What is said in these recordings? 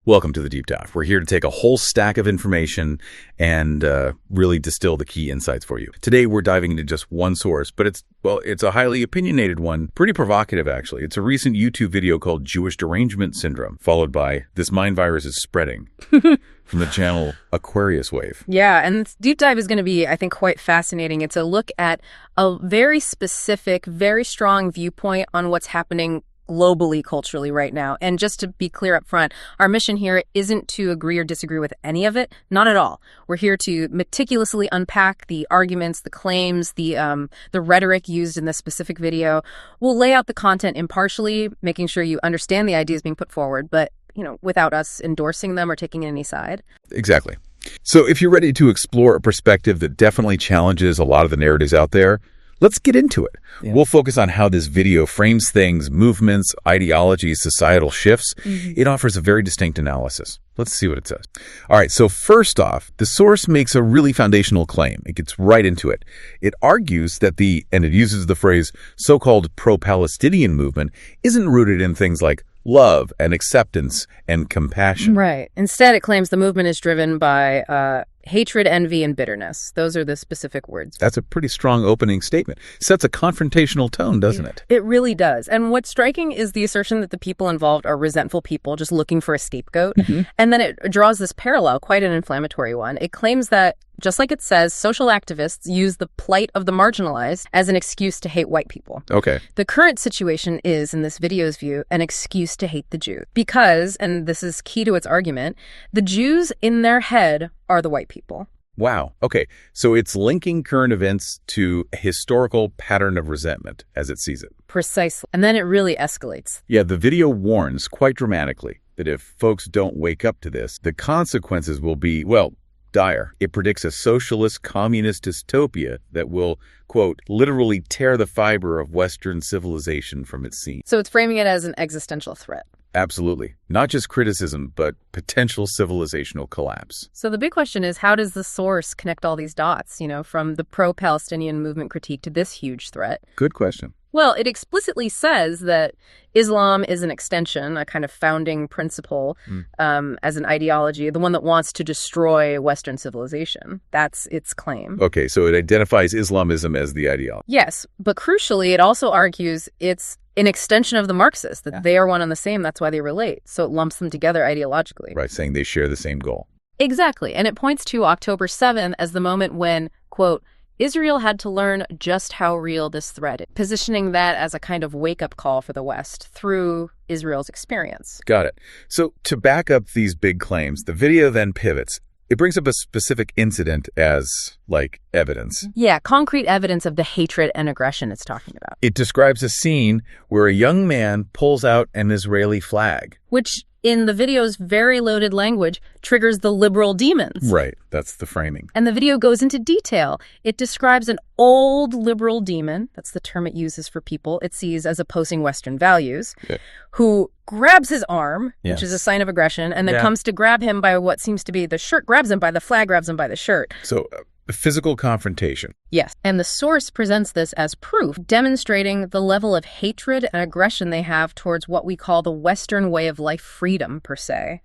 Welcome to the Deep Dive. We're here to take a whole stack of information and really distill the key insights for you. Today, we're diving into just one source, but it's a highly opinionated one, pretty provocative, actually. It's a recent YouTube video called Jewish Derangement Syndrome, followed by This Mind Virus is Spreading from the channel Aquarius Waive. Yeah, and this deep dive is going to be, I think, quite fascinating. It's a look at a very specific, very strong viewpoint on what's happening globally, culturally right now. And just to be clear up front, our mission here isn't to agree or disagree with any of it. Not at all. We're here to meticulously unpack the arguments, the claims, the rhetoric used in this specific video. We'll lay out the content impartially, making sure you understand the ideas being put forward, but, without us endorsing them or taking any side. Exactly. So if you're ready to explore a perspective that definitely challenges a lot of the narratives out there, let's get into it. Yeah. We'll focus on how this video frames things, movements, ideologies, societal shifts. It offers a very distinct analysis. Let's see what it says. All right, so first off, the source makes a really foundational claim. It gets right into it. It argues that and it uses the phrase, so-called pro-Palestinian movement isn't rooted in things like love and acceptance and compassion. Right. Instead, it claims the movement is driven by hatred, envy, and bitterness. Those are the specific words. That's a pretty strong opening statement. Sets a confrontational tone, doesn't it? It really does. And what's striking is the assertion that the people involved are resentful people just looking for a scapegoat. And then it draws this parallel, quite an inflammatory one. It claims that, just like it says, social activists use the plight of the marginalized as an excuse to hate white people. Okay. The current situation is, in this video's view, an excuse to hate the Jews. Because, and this is key to its argument, the Jews in their head are the white people. Wow. Okay. So it's linking current events to a historical pattern of resentment as it sees it. Precisely. And then it really escalates. Yeah, the video warns quite dramatically that if folks don't wake up to this, the consequences will be, dire. It predicts a socialist communist dystopia that will, quote, literally tear the fiber of Western civilization from its seams. So it's framing it as an existential threat. Absolutely. Not just criticism, but potential civilizational collapse. So the big question is, how does the source connect all these dots, from the pro-Palestinian movement critique to this huge threat? Good question. Well, it explicitly says that Islam is an extension, a kind of founding principle as an ideology, the one that wants to destroy Western civilization. That's its claim. Okay, so it identifies Islamism as the ideology. Yes, but crucially, it also argues it's an extension of the Marxists, that they are one and the same. That's why they relate. So it lumps them together ideologically. Right, saying they share the same goal. Exactly. And it points to October 7th as the moment when, quote, Israel had to learn just how real this threat is, positioning that as a kind of wake-up call for the West through Israel's experience. Got it. So to back up these big claims, the video then pivots. It brings up a specific incident as, evidence. Yeah, concrete evidence of the hatred and aggression it's talking about. It describes a scene where a young man pulls out an Israeli flag. Which, in the video's very loaded language, triggers the liberal demons. Right, that's the framing. And the video goes into detail. It describes an old liberal demon, that's the term it uses for people it sees as opposing Western values, who grabs his arm, which is a sign of aggression, and then comes to grab him by what seems to be the shirt, grabs him by the flag, grabs him by the shirt. So a physical confrontation. Yes. And the source presents this as proof, demonstrating the level of hatred and aggression they have towards what we call the Western way of life freedom, per se.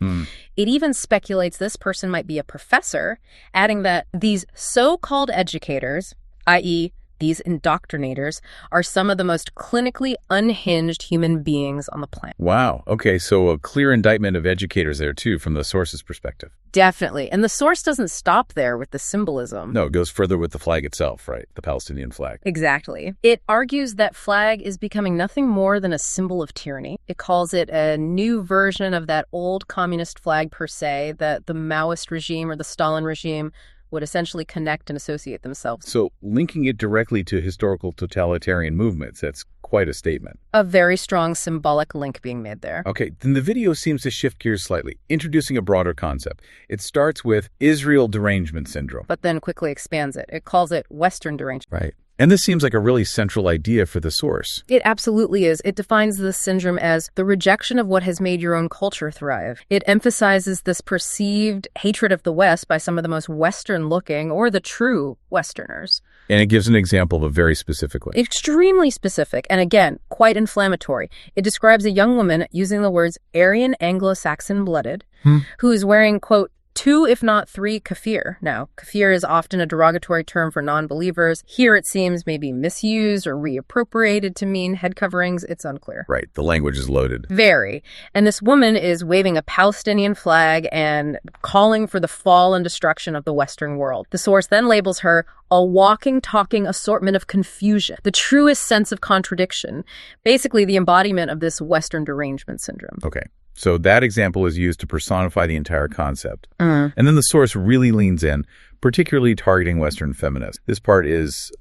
It even speculates this person might be a professor, adding that these so-called educators, i.e., these indoctrinators, are some of the most clinically unhinged human beings on the planet. Wow. Okay, so a clear indictment of educators there, too, from the source's perspective. Definitely. And the source doesn't stop there with the symbolism. No, it goes further with the flag itself, right? The Palestinian flag. Exactly. It argues that flag is becoming nothing more than a symbol of tyranny. It calls it a new version of that old communist flag, per se, that the Maoist regime or the Stalin regime would essentially connect and associate themselves. So linking it directly to historical totalitarian movements, that's quite a statement. A very strong symbolic link being made there. Okay, then the video seems to shift gears slightly, introducing a broader concept. It starts with Israel Derangement Syndrome. But then quickly expands it. It calls it Western Derangement. Right. And this seems like a really central idea for the source. It absolutely is. It defines this syndrome as the rejection of what has made your own culture thrive. It emphasizes this perceived hatred of the West by some of the most Western-looking, or the true Westerners. And it gives an example of a very specific way. Extremely specific, and again, quite inflammatory. It describes a young woman using the words Aryan Anglo-Saxon blooded, who is wearing, quote, 2, if not 3, kafir. Now, kafir is often a derogatory term for non-believers. Here it seems maybe misused or reappropriated to mean head coverings. It's unclear. Right. The language is loaded. Very. And this woman is waving a Palestinian flag and calling for the fall and destruction of the Western world. The source then labels her a walking, talking assortment of confusion, the truest sense of contradiction, basically the embodiment of this Western derangement syndrome. Okay. So that example is used to personify the entire concept. And then the source really leans in, particularly targeting Western feminists. This part is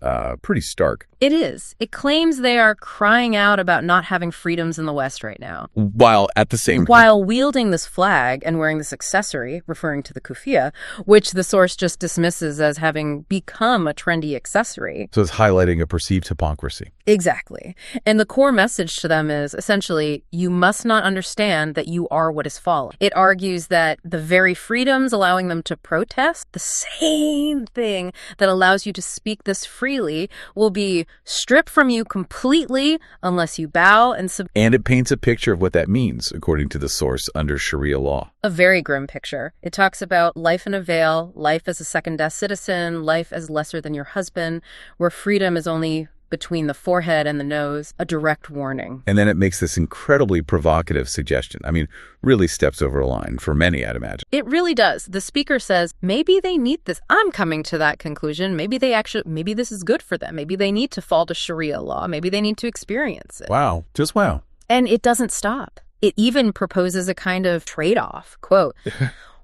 pretty stark. It is. It claims they are crying out about not having freedoms in the West right now. While at the same time, while wielding this flag and wearing this accessory, referring to the kufiya, which the source just dismisses as having become a trendy accessory. So it's highlighting a perceived hypocrisy. Exactly. And the core message to them is essentially, you must not understand that you are what is fallen. It argues that the very freedoms allowing them to protest, the same thing that allows you to speak this freely, will be stripped from you completely unless you bow and submit. And it paints a picture of what that means, according to the source, under Sharia law. A very grim picture. It talks about life in a veil, life as a second-class citizen, life as lesser than your husband, where freedom is only between the forehead and the nose, a direct warning. And then it makes this incredibly provocative suggestion. I mean, really steps over a line for many, I'd imagine. It really does. The speaker says, maybe they need this. I'm coming to that conclusion. Maybe this is good for them. Maybe they need to fall to Sharia law. Maybe they need to experience it. Wow. Just wow. And it doesn't stop. It even proposes a kind of trade-off. Quote,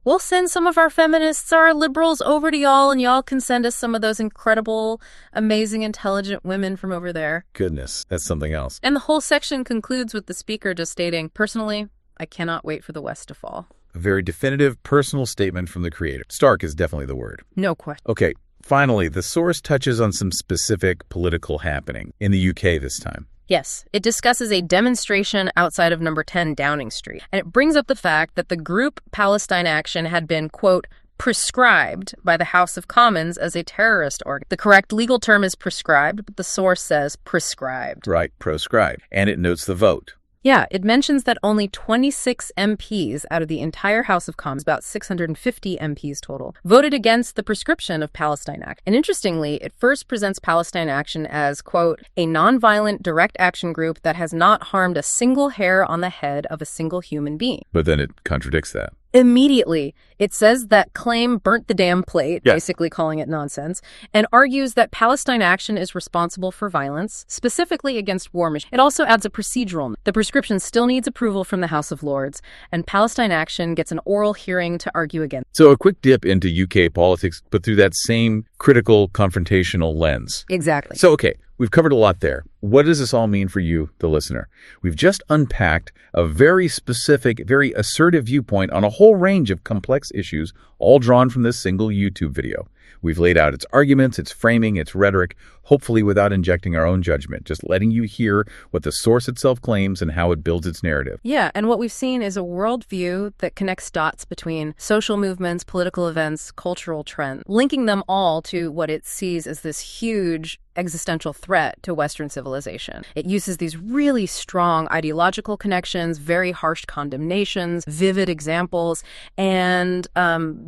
we'll send some of our feminists, our liberals over to y'all, and y'all can send us some of those incredible, amazing, intelligent women from over there. Goodness, that's something else. And the whole section concludes with the speaker just stating, personally, I cannot wait for the West to fall. A very definitive personal statement from the creator. Stark is definitely the word. No question. Okay, finally, the source touches on some specific political happening in the UK this time. Yes, it discusses a demonstration outside of number 10 Downing Street, and it brings up the fact that the group Palestine Action had been, quote, prescribed by the House of Commons as a terrorist organ. The correct legal term is prescribed, but the source says prescribed. Right, proscribed. And it notes the vote. Yeah, it mentions that only 26 MPs out of the entire House of Commons, about 650 MPs total, voted against the prescription of Palestine Act. And interestingly, it first presents Palestine Action as, quote, a nonviolent direct action group that has not harmed a single hair on the head of a single human being. But then it contradicts that. Immediately, it says that claim burnt the damn plate, basically calling it nonsense, and argues that Palestine Action is responsible for violence, specifically against war machines. It also adds a procedural. The prescription still needs approval from the House of Lords, and Palestine Action gets an oral hearing to argue against. So a quick dip into UK politics, but through that same critical, confrontational lens. Exactly. So, okay, we've covered a lot there. What does this all mean for you, the listener? We've just unpacked a very specific, very assertive viewpoint on a whole range of complex issues, all drawn from this single YouTube video. We've laid out its arguments, its framing, its rhetoric, hopefully without injecting our own judgment, just letting you hear what the source itself claims and how it builds its narrative. Yeah, and what we've seen is a worldview that connects dots between social movements, political events, cultural trends, linking them all to what it sees as this huge existential threat to Western civilization. It uses these really strong ideological connections, very harsh condemnations, vivid examples, and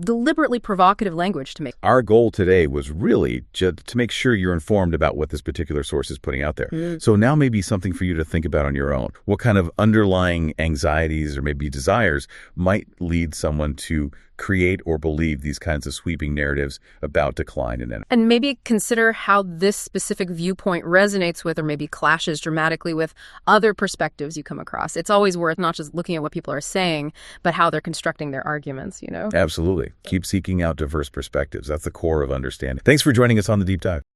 deliberately provocative language to make. Our goal today was really just to make sure you're informed about what this particular source is putting out there. So now may be something for you to think about on your own. What kind of underlying anxieties or maybe desires might lead someone to create or believe these kinds of sweeping narratives about decline in energy. And maybe consider how this specific viewpoint resonates with or maybe clashes dramatically with other perspectives you come across. It's always worth not just looking at what people are saying, but how they're constructing their arguments, you know? Absolutely. Keep seeking out diverse perspectives. That's the core of understanding. Thanks for joining us on The Deep Dive.